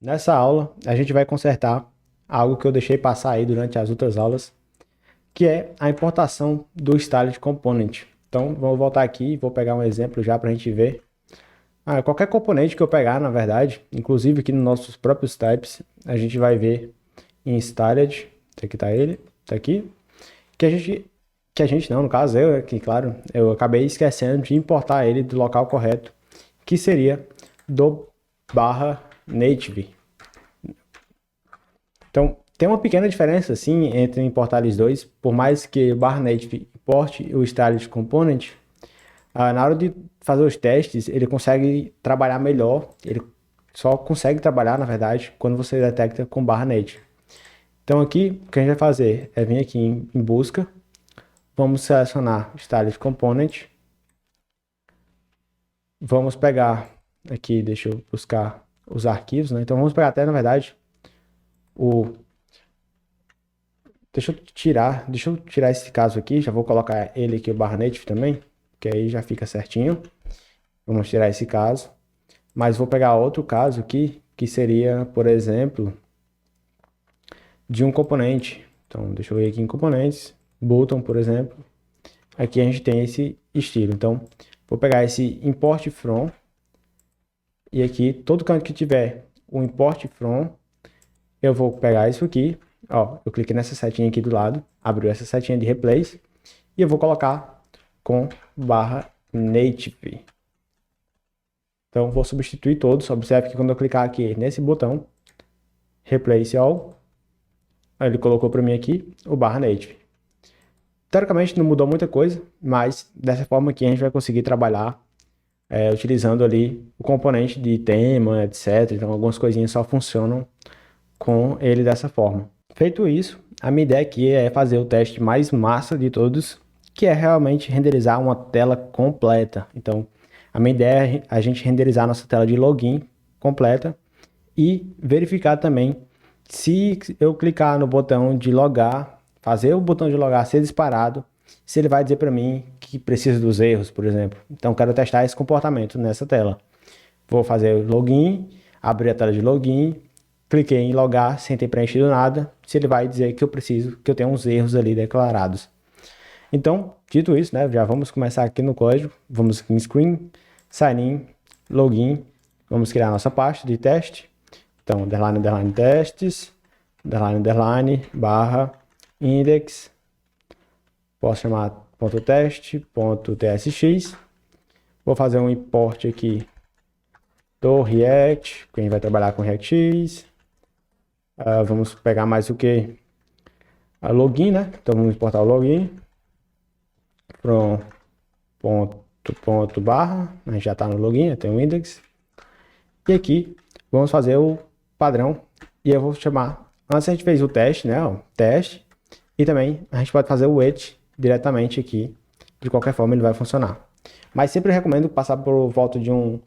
Nessa aula, a gente vai consertar algo que eu deixei passar aí durante as outras aulas, que é a importação do Styled Component. Então, vou voltar aqui e vou pegar um exemplo já para a gente ver. Qualquer componente que eu pegar, na verdade, inclusive aqui nos nossos próprios types, a gente vai ver em Styled, aqui tá ele, tá aqui, que a gente não, no caso eu aqui, claro, eu acabei esquecendo de importar ele do local correto, que seria do barra native. Então, tem uma pequena diferença, sim, entre importar eles dois, por mais que o barra native importe o styled component, na hora de fazer os testes, ele consegue trabalhar melhor, ele só consegue trabalhar, na verdade, quando você detecta com barra native. Então aqui, o que a gente vai fazer é vir aqui em busca, vamos selecionar styled component, vamos pegar aqui, deixa eu buscar os arquivos, né? Então vamos pegar até, na verdade, o... Deixa eu tirar esse caso aqui, já vou colocar ele aqui, o barra native também, que aí já fica certinho. Vamos tirar esse caso. Mas vou pegar outro caso aqui, que seria, por exemplo, de um componente. Então, deixa eu ir aqui em componentes, button, por exemplo. Aqui a gente tem esse estilo. Então, vou pegar esse import from, e aqui, todo canto que tiver o import from, eu vou pegar isso aqui, ó, eu cliquei nessa setinha aqui do lado, abriu essa setinha de replace, e eu vou colocar com barra native. Então, vou substituir todos. Observe que quando eu clicar aqui nesse botão, Replace All, ele colocou para mim aqui o barra native. Teoricamente não mudou muita coisa, mas dessa forma aqui a gente vai conseguir trabalhar utilizando ali o componente de tema, etc. Então, algumas coisinhas só funcionam com ele dessa forma. Feito isso, a minha ideia aqui é fazer o teste mais massa de todos, que é realmente renderizar uma tela completa. Então, a minha ideia é a gente renderizar nossa tela de login completa e verificar também se eu clicar no botão de logar, fazer o botão de logar ser disparado, se ele vai dizer para mim que precisa dos erros, por exemplo. Então, quero testar esse comportamento nessa tela. Vou fazer o login, abrir a tela de login, cliquei em logar sem ter preenchido nada, se ele vai dizer que eu tenho uns erros ali declarados. Então, dito isso, né, já vamos começar aqui no código, vamos aqui em screen, sign in, login, vamos criar nossa pasta de teste. Então, underline, underline, testes, underline, underline, barra, index, posso chamar ponto teste, ponto tsx, vou fazer um import aqui do React, quem vai trabalhar com React.x, vamos pegar mais o que? A login, né? Então, vamos importar o login, from ponto barra, a gente já está no login, tem o index, e aqui vamos fazer o padrão, e eu vou chamar, antes a gente fez o teste, né, ó, teste, e também a gente pode fazer o wait diretamente aqui, de qualquer forma ele vai funcionar. Mas sempre recomendo passar por volta de um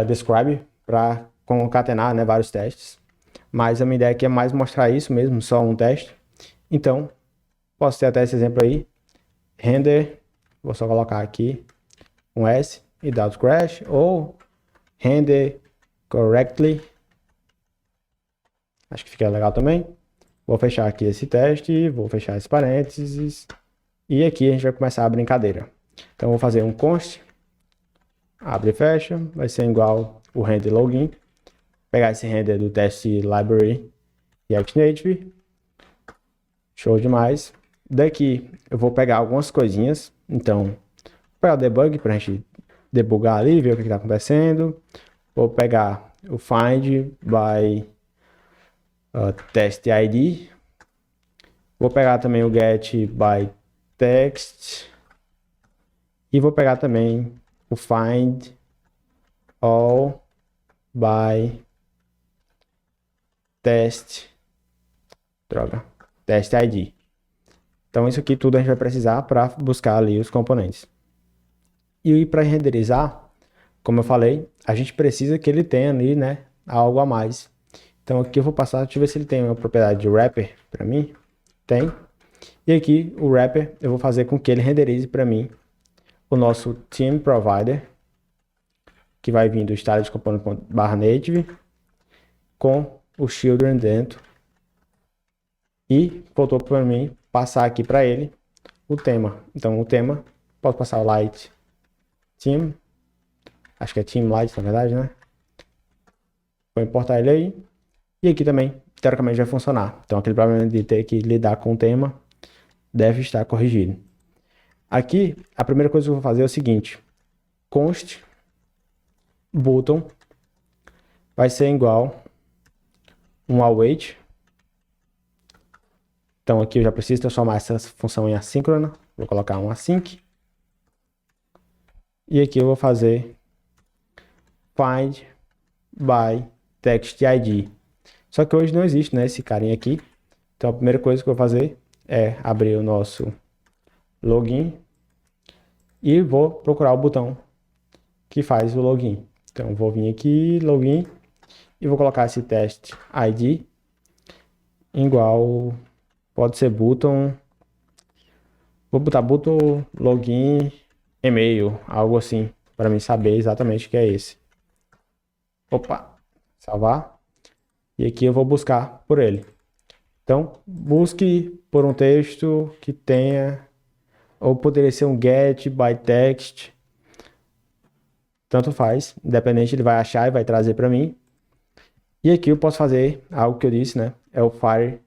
describe para concatenar, né, vários testes. Mas a minha ideia aqui é mais mostrar isso mesmo, só um teste. Então, posso ter até esse exemplo aí, render, vou só colocar aqui um S e without crash, ou render correctly, acho que fica legal também. Vou fechar aqui esse teste, vou fechar esse parênteses, e aqui a gente vai começar a brincadeira. Então, vou fazer um const, abre e fecha, vai ser igual o render login, pegar esse render do teste library React Native, show demais. Daqui eu vou pegar algumas coisinhas, então, vou pegar o debug para a gente debugar ali, ver o que está acontecendo. Vou pegar o find by test ID. Vou pegar também o get by text. E vou pegar também o find all by test ID. Então isso aqui tudo a gente vai precisar para buscar ali os componentes. E para renderizar, como eu falei, a gente precisa que ele tenha ali, né, algo a mais. Então aqui eu vou passar, deixa eu ver se ele tem uma propriedade de wrapper para mim. Tem. E aqui o wrapper eu vou fazer com que ele renderize para mim o nosso theme provider, que vai vir do style de component.native. com o children dentro. E voltou para mim passar aqui para ele o tema. Então o tema, posso passar o light team. Acho que é team light, na verdade, né? Vou importar ele aí. E aqui também, teoricamente, vai funcionar. Então aquele problema de ter que lidar com o tema deve estar corrigido. Aqui, a primeira coisa que eu vou fazer é o seguinte. Const button vai ser igual um await. Então aqui eu já preciso transformar essa função em assíncrona. Vou colocar um async. E aqui eu vou fazer find by text ID. Só que hoje não existe, né, esse carinha aqui. Então a primeira coisa que eu vou fazer é abrir o nosso login e vou procurar o botão que faz o login. Então vou vir aqui, login, e vou colocar esse test ID igual, pode ser button, vou botar button login e-mail, algo assim, para mim saber exatamente o que é esse. Opa, salvar. E aqui eu vou buscar por ele. Então, busque por um texto que tenha, ou poderia ser um get by text, tanto faz, independente, ele vai achar e vai trazer para mim. E aqui eu posso fazer algo que eu disse, né? É o Fire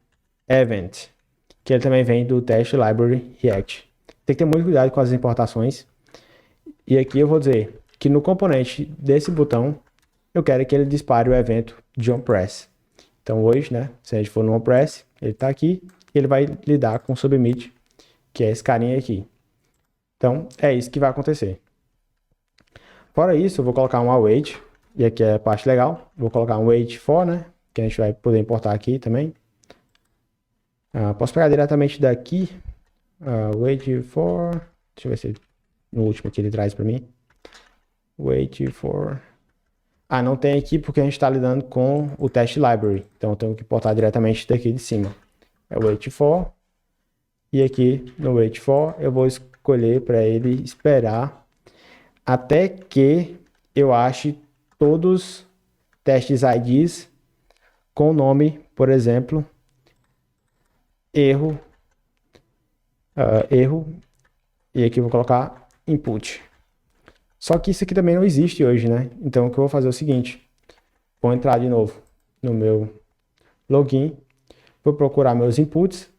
Event, que ele também vem do Test Library React. Tem que ter muito cuidado com as importações. E aqui eu vou dizer que no componente desse botão, eu quero que ele dispare o evento de onPress. Então hoje, né, se a gente for no onPress, ele está aqui, ele vai lidar com o submit, que é esse carinha aqui. Então é isso que vai acontecer. Fora isso, eu vou colocar um await, e aqui é a parte legal, vou colocar um wait for, né, que a gente vai poder importar aqui também. Posso pegar diretamente daqui, wait for, deixa eu ver se no último aqui ele traz para mim. Wait for... não tem aqui porque a gente está lidando com o test library. Então eu tenho que importar diretamente daqui de cima. É wait for. E aqui no wait for eu vou escolher para ele esperar até que eu ache todos testes IDs com nome, por exemplo, erro. E aqui eu vou colocar input. Só que isso aqui também não existe hoje, né? Então o que eu vou fazer é o seguinte. Vou entrar de novo no meu login. Vou procurar meus inputs.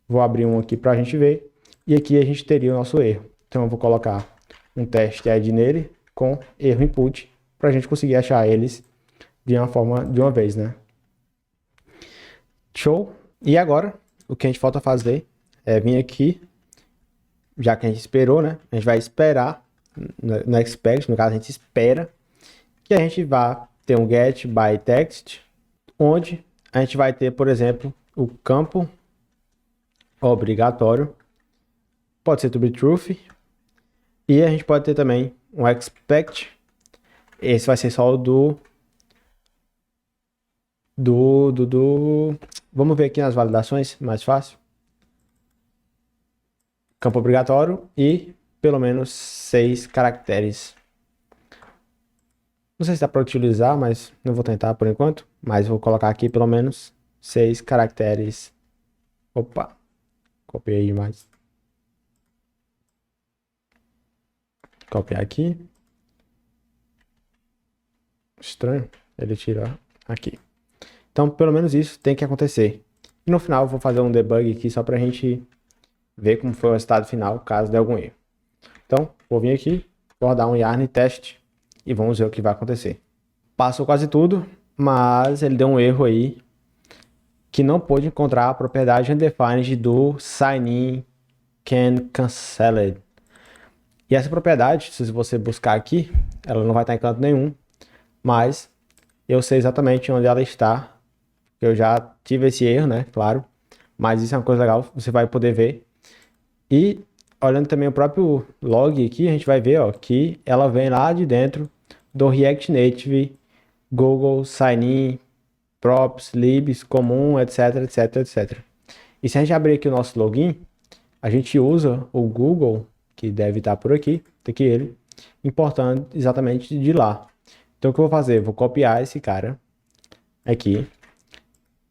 Vou abrir um aqui para a gente ver. E aqui a gente teria o nosso erro. Então eu vou colocar um teste ID nele com erro input. Para a gente conseguir achar eles de uma vez, né? Show! E agora, o que a gente falta fazer é vir aqui. Já que a gente esperou, né? A gente vai esperar. No expect, no caso, a gente espera que a gente vá ter um get by text, onde a gente vai ter, por exemplo, o campo obrigatório, pode ser to be truth, e a gente pode ter também um expect, esse vai ser só o vamos ver aqui nas validações, mais fácil, campo obrigatório e pelo menos 6 caracteres. Não sei se dá para utilizar, mas não vou tentar por enquanto. Mas vou colocar aqui pelo menos 6 caracteres. Opa, copiei demais. Copiar aqui. Estranho, ele tira aqui. Então, pelo menos isso tem que acontecer. E no final eu vou fazer um debug aqui só para a gente ver como foi o resultado final, caso dê algum erro. Então, vou vir aqui, vou rodar um yarn teste e vamos ver o que vai acontecer. Passou quase tudo, mas ele deu um erro aí que não pôde encontrar a propriedade undefined do sign-in can cancelled. E essa propriedade, se você buscar aqui, ela não vai estar em canto nenhum, mas eu sei exatamente onde ela está. Eu já tive esse erro, né? Claro, mas isso é uma coisa legal, você vai poder ver. E olhando também o próprio log aqui, a gente vai ver, ó, que ela vem lá de dentro do React Native, Google, Sign-in, props, libs, comum, etc, etc, etc. E se a gente abrir aqui o nosso login, a gente usa o Google, que deve estar por aqui, tá aqui ele, importando exatamente de lá. Então o que eu vou fazer? Vou copiar esse cara, aqui.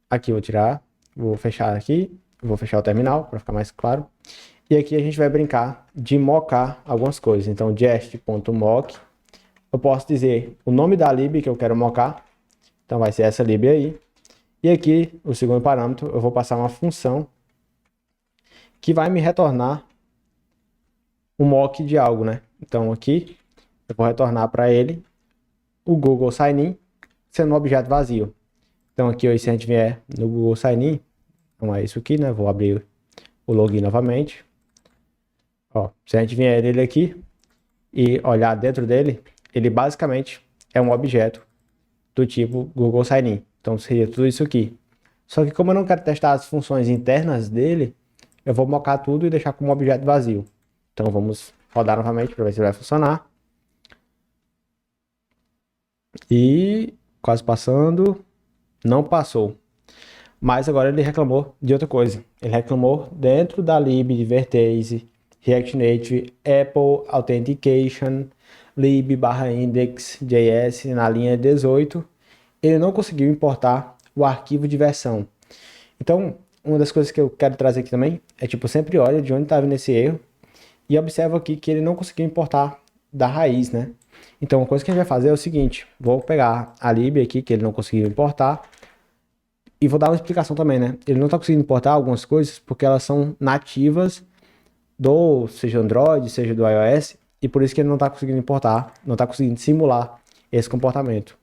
Aqui eu vou tirar, vou fechar aqui, vou fechar o terminal para ficar mais claro. E aqui a gente vai brincar de mocar algumas coisas. Então, jest.mock, eu posso dizer o nome da lib que eu quero mocar. Então, vai ser essa lib aí. E aqui, o segundo parâmetro, eu vou passar uma função que vai me retornar um mock de algo, né? Então, aqui, eu vou retornar para ele o Google Sign-in sendo um objeto vazio. Então, aqui, se a gente vier no Google Sign-in, então é isso aqui, né? Vou abrir o login novamente. Ó, se a gente vier nele aqui e olhar dentro dele, ele basicamente é um objeto do tipo Google Sign-in. Então seria tudo isso aqui. Só que como eu não quero testar as funções internas dele, eu vou mocar tudo e deixar como objeto vazio. Então vamos rodar novamente para ver se vai funcionar. E quase passando, não passou. Mas agora ele reclamou de outra coisa. Ele reclamou dentro da lib de Vertase, React Native, Apple Authentication, lib/index.js na linha 18. Ele não conseguiu importar o arquivo de versão. Então, uma das coisas que eu quero trazer aqui também é tipo, sempre olha de onde está vindo esse erro e observa aqui que ele não conseguiu importar da raiz, né? Então, a coisa que a gente vai fazer é o seguinte, vou pegar a lib aqui que ele não conseguiu importar e vou dar uma explicação também, né? Ele não está conseguindo importar algumas coisas porque elas são nativas seja Android, seja do iOS, e por isso que ele não está conseguindo importar, não está conseguindo simular esse comportamento.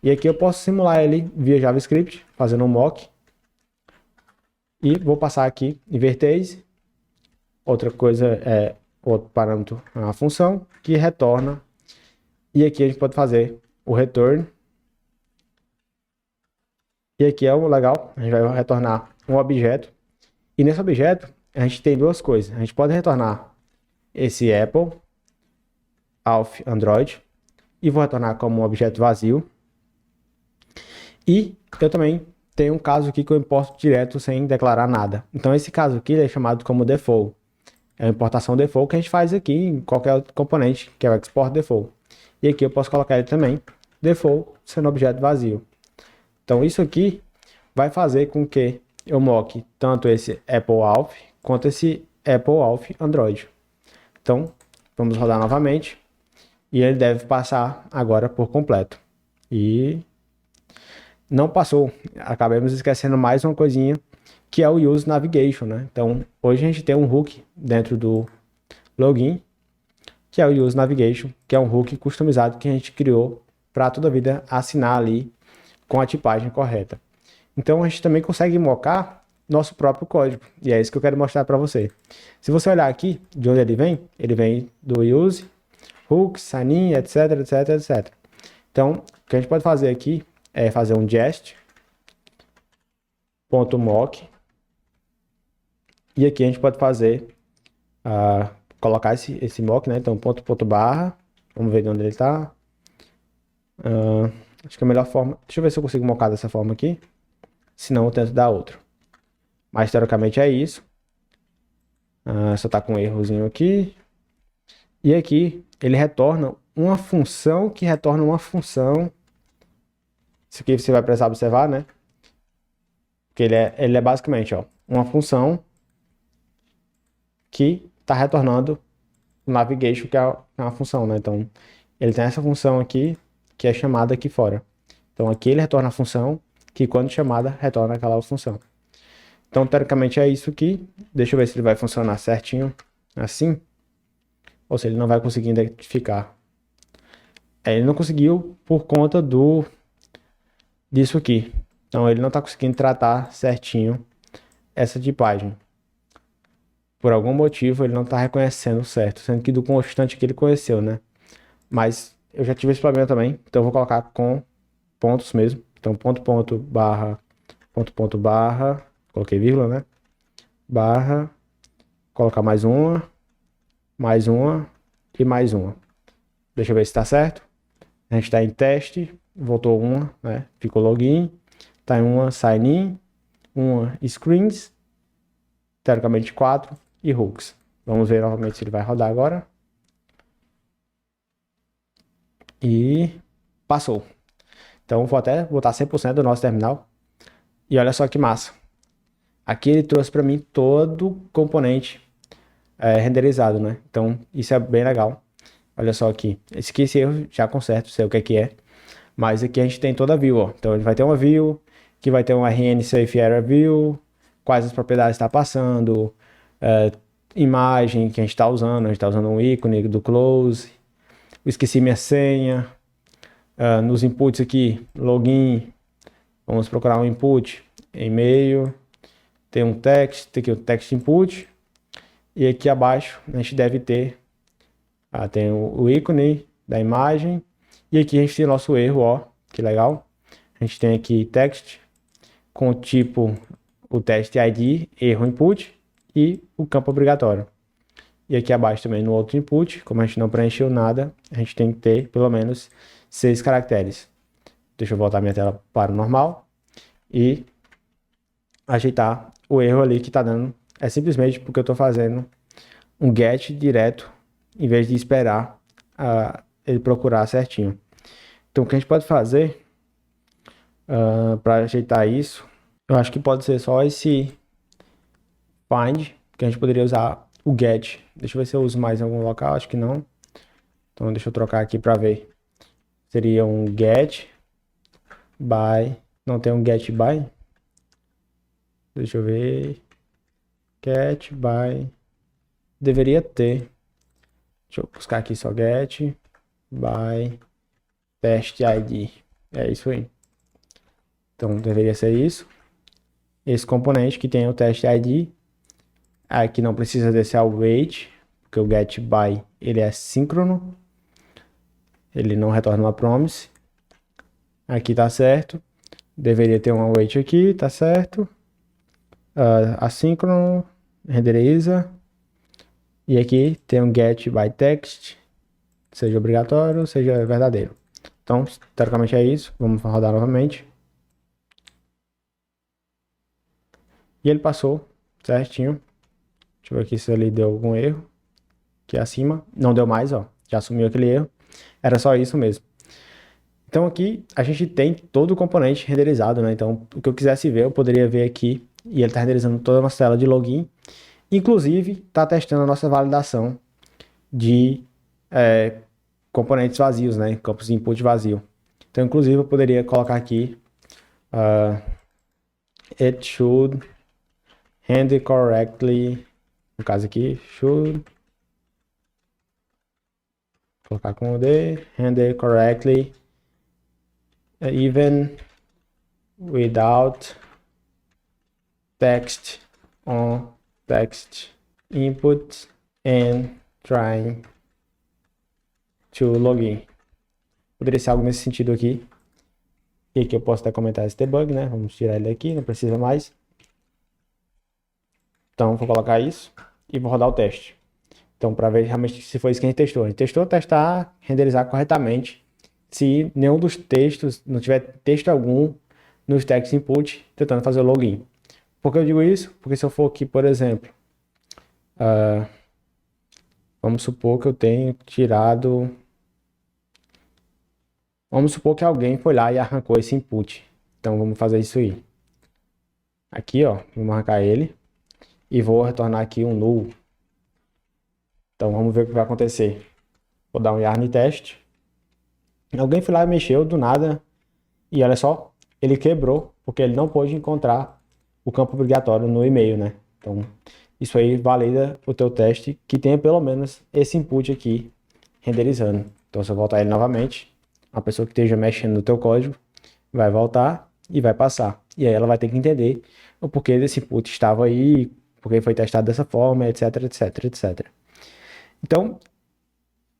E aqui eu posso simular ele via JavaScript, fazendo um mock. E vou passar aqui em Vertase. Outra coisa é outro parâmetro, a função, que retorna. E aqui a gente pode fazer o return. E aqui é o legal, a gente vai retornar um objeto. E nesse objeto, a gente tem duas coisas. A gente pode retornar esse Apple, Auth Android, e vou retornar como um objeto vazio. E eu também tenho um caso aqui que eu importo direto sem declarar nada. Então esse caso aqui é chamado como default. É a importação default que a gente faz aqui em qualquer outro componente, que é o export default. E aqui eu posso colocar ele também, default, sendo objeto vazio. Então isso aqui vai fazer com que eu moque tanto esse Apple Auth quanto esse Apple Auth Android. Então vamos rodar novamente e ele deve passar agora por completo. E não passou. Acabamos esquecendo mais uma coisinha, que é o Use Navigation, né? Então, hoje a gente tem um hook dentro do login, que é o Use Navigation, que é um hook customizado que a gente criou para toda a vida assinar ali com a tipagem correta. Então, a gente também consegue mocar nosso próprio código, e é isso que eu quero mostrar para você. Se você olhar aqui, de onde ele vem do Use, Hook, Sign-in, etc, etc, etc. Então, o que a gente pode fazer aqui é fazer um jest.mock e aqui a gente pode fazer colocar esse mock, né? Então ponto barra, vamos ver de onde ele está. Acho que a melhor forma, deixa eu ver se eu consigo mocar dessa forma aqui, senão eu tento dar outro. Mas teoricamente é isso. Só tá com um errozinho aqui. E aqui ele retorna uma função que retorna uma função. Isso aqui você vai precisar observar, né? Porque ele é basicamente, ó, uma função que está retornando o navigation, que é uma função, né? Então, ele tem essa função aqui, que é chamada aqui fora. Então, aqui ele retorna a função, que quando chamada, retorna aquela função. Então, teoricamente é isso aqui. Deixa eu ver se ele vai funcionar certinho, assim. Ou se ele não vai conseguir identificar. Ele não conseguiu por conta disso aqui. Então, ele não está conseguindo tratar certinho essa tipagem. Por algum motivo, ele não está reconhecendo certo, sendo que do constante que ele conheceu, né? Mas eu já tive esse problema também, então eu vou colocar com pontos mesmo. Então, barra, barra, coloquei vírgula, né? Barra, colocar mais uma e mais uma. Deixa eu ver se está certo. A gente está em teste, voltou uma, né? Ficou login, está em uma sign in, uma screens, teoricamente 4 e hooks. Vamos ver novamente se ele vai rodar agora. E passou. Então vou até botar 100% do nosso terminal. E olha só que massa. Aqui ele trouxe para mim todo o componente renderizado, né? Então isso é bem legal. Olha só aqui. Esse erro já conserto, sei o que é. Mas aqui a gente tem toda a view, ó. Então ele vai ter uma view, que vai ter um RN Safe Area View, quais as propriedades está passando, imagem que a gente está usando um ícone do close, esqueci minha senha, nos inputs aqui, login, vamos procurar um input, e-mail, tem um text, tem aqui o text input, e aqui abaixo a gente deve ter, tem o ícone da imagem, e aqui a gente tem nosso erro, ó, que legal. A gente tem aqui text com o tipo, o teste ID, erro input e o campo obrigatório. E aqui abaixo também no outro input, como a gente não preencheu nada, a gente tem que ter pelo menos 6 caracteres. Deixa eu voltar minha tela para o normal e ajeitar o erro ali que está dando. É simplesmente porque eu estou fazendo um get direto, em vez de esperar ele procurar certinho. Então o que a gente pode fazer para ajeitar isso, eu acho que pode ser só esse find, que a gente poderia usar o get. Deixa eu ver se eu uso mais em algum local, acho que não. Então deixa eu trocar aqui para ver. Seria um get by, não tem um get by. Deixa eu ver. Get by, deveria ter. Deixa eu buscar aqui só get by test ID. É isso aí. Então deveria ser isso. Esse componente que tem o test ID. Aqui não precisa desse await, porque o get by ele é síncrono. Ele não retorna uma promise. Aqui tá certo. Deveria ter um await aqui, tá certo. Assíncrono, renderiza. E aqui tem um get by text, seja obrigatório, seja verdadeiro. Então, teoricamente é isso. Vamos rodar novamente. E ele passou certinho. Deixa eu ver aqui se ele deu algum erro. Aqui acima. Não deu mais, ó. Já assumiu aquele erro. Era só isso mesmo. Então aqui a gente tem todo o componente renderizado, né? Então o que eu quisesse ver, eu poderia ver aqui. E ele está renderizando toda a nossa tela de login. Inclusive, está testando a nossa validação de componentes vazios, né? Campos de input vazio. Então, inclusive, eu poderia colocar aqui it should render correctly. No caso aqui, should colocar com o D, render correctly even without text on text input and trying to login. Poderia ser algo nesse sentido aqui. E aqui eu posso até comentar esse debug, né? Vamos tirar ele daqui, não precisa mais. Então vou colocar isso e vou rodar o teste. Então para ver realmente se foi isso que a gente testou. A gente testou testar, renderizar corretamente. Se nenhum dos textos, não tiver texto algum nos text input, tentando fazer o login. Por que eu digo isso? Porque se eu for aqui, por exemplo, vamos supor que eu tenho tirado... Vamos supor que alguém foi lá e arrancou esse input. Então vamos fazer isso aí. Aqui, ó, vou marcar ele e vou retornar aqui um null. Então vamos ver o que vai acontecer. Vou dar um yarn test. Alguém foi lá e mexeu do nada e olha só, ele quebrou porque ele não pôde encontrar o campo obrigatório no e-mail, né? Então isso aí valida o teu teste que tenha pelo menos esse input aqui renderizando. Então se eu voltar ele novamente, a pessoa que esteja mexendo no teu código vai voltar e vai passar. E aí ela vai ter que entender o porquê desse input estava aí, porque foi testado dessa forma, etc, etc, etc. Então,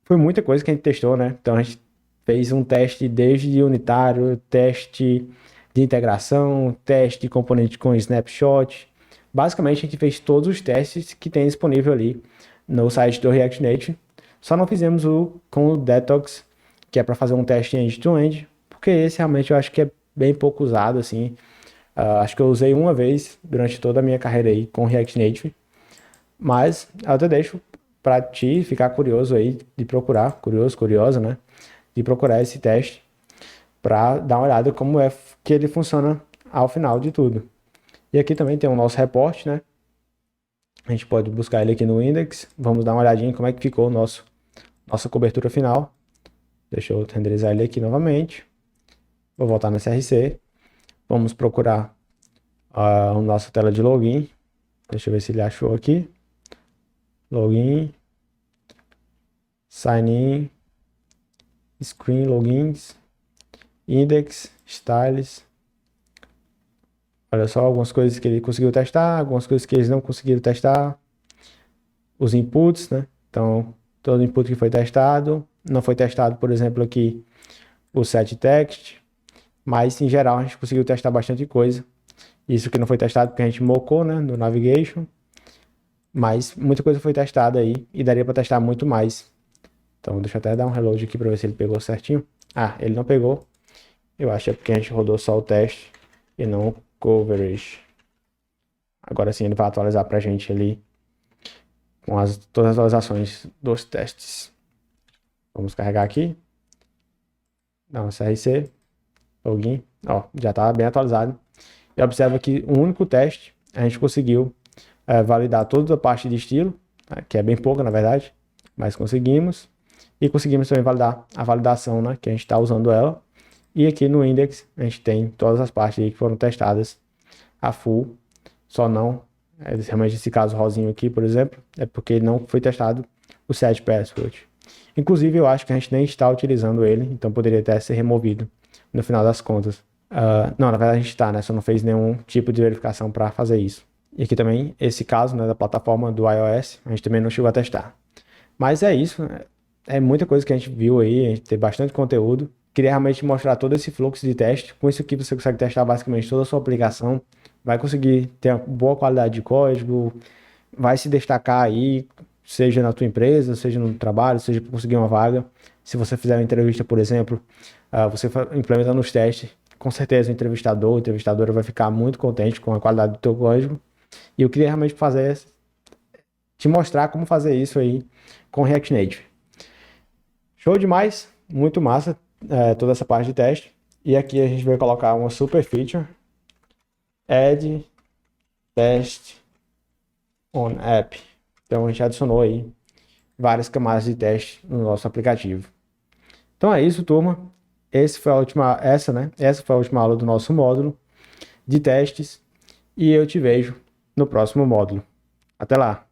foi muita coisa que a gente testou, né? Então a gente fez um teste desde unitário, teste de integração, teste de componente com snapshot. Basicamente a gente fez todos os testes que tem disponível ali no site do React Native. Só não fizemos o com o Detox, que é para fazer um teste end-to-end, porque esse realmente eu acho que é bem pouco usado, assim. Acho que eu usei uma vez durante toda a minha carreira aí com React Native, mas eu até deixo para ti ficar curioso aí de procurar, curiosa, né? De procurar esse teste para dar uma olhada como é que ele funciona ao final de tudo. E aqui também tem o nosso reporte, né? A gente pode buscar ele aqui no index. Vamos dar uma olhadinha em como é que ficou nossa cobertura final. Deixa eu renderizar ele aqui novamente. Vou voltar no SRC. Vamos procurar a nossa tela de login. Deixa eu ver se ele achou aqui. Login. Sign in. Screen logins. Index. Styles. Olha só algumas coisas que ele conseguiu testar, algumas coisas que eles não conseguiram testar. Os inputs, né? Então, todo input que foi testado. Não foi testado, por exemplo, aqui o set text. Mas, em geral, a gente conseguiu testar bastante coisa. Isso que não foi testado porque a gente mocou, né? No navigation. Mas muita coisa foi testada aí. E daria para testar muito mais. Então, deixa eu até dar um reload aqui para ver se ele pegou certinho. Ah, ele não pegou. Eu acho que é porque a gente rodou só o teste e não o coverage. Agora sim ele vai atualizar pra gente ali com todas as atualizações dos testes. Vamos carregar aqui. Dá um CRC. Login. Ó, já tá bem atualizado. E observa que o único teste a gente conseguiu validar toda a parte de estilo, que é bem pouca na verdade, mas conseguimos. E conseguimos também validar a validação, né, que a gente está usando ela. E aqui no index a gente tem todas as partes aí que foram testadas a full, só não, realmente esse caso rosinho aqui, por exemplo, é porque não foi testado o set password. Inclusive eu acho que a gente nem está utilizando ele, então poderia até ser removido no final das contas. Não, na verdade a gente está, né, só não fez nenhum tipo de verificação para fazer isso. E aqui também, esse caso, né, da plataforma do iOS, a gente também não chegou a testar. Mas é isso, é muita coisa que a gente viu aí, a gente tem bastante conteúdo. Queria realmente mostrar todo esse fluxo de teste. Com isso aqui você consegue testar basicamente toda a sua aplicação. Vai conseguir ter uma boa qualidade de código. Vai se destacar aí, seja na tua empresa, seja no trabalho, seja para conseguir uma vaga. Se você fizer uma entrevista, por exemplo, você implementando os testes, com certeza o entrevistador, a entrevistadora vai ficar muito contente com a qualidade do teu código. E eu queria realmente te mostrar como fazer isso aí com React Native. Show demais, muito massa toda essa parte de teste. E aqui a gente vai colocar uma super feature, add test on app. Então a gente adicionou aí várias camadas de teste no nosso aplicativo. Então é isso, turma. Essa foi a última aula do nosso módulo de testes. E eu te vejo no próximo módulo. Até lá!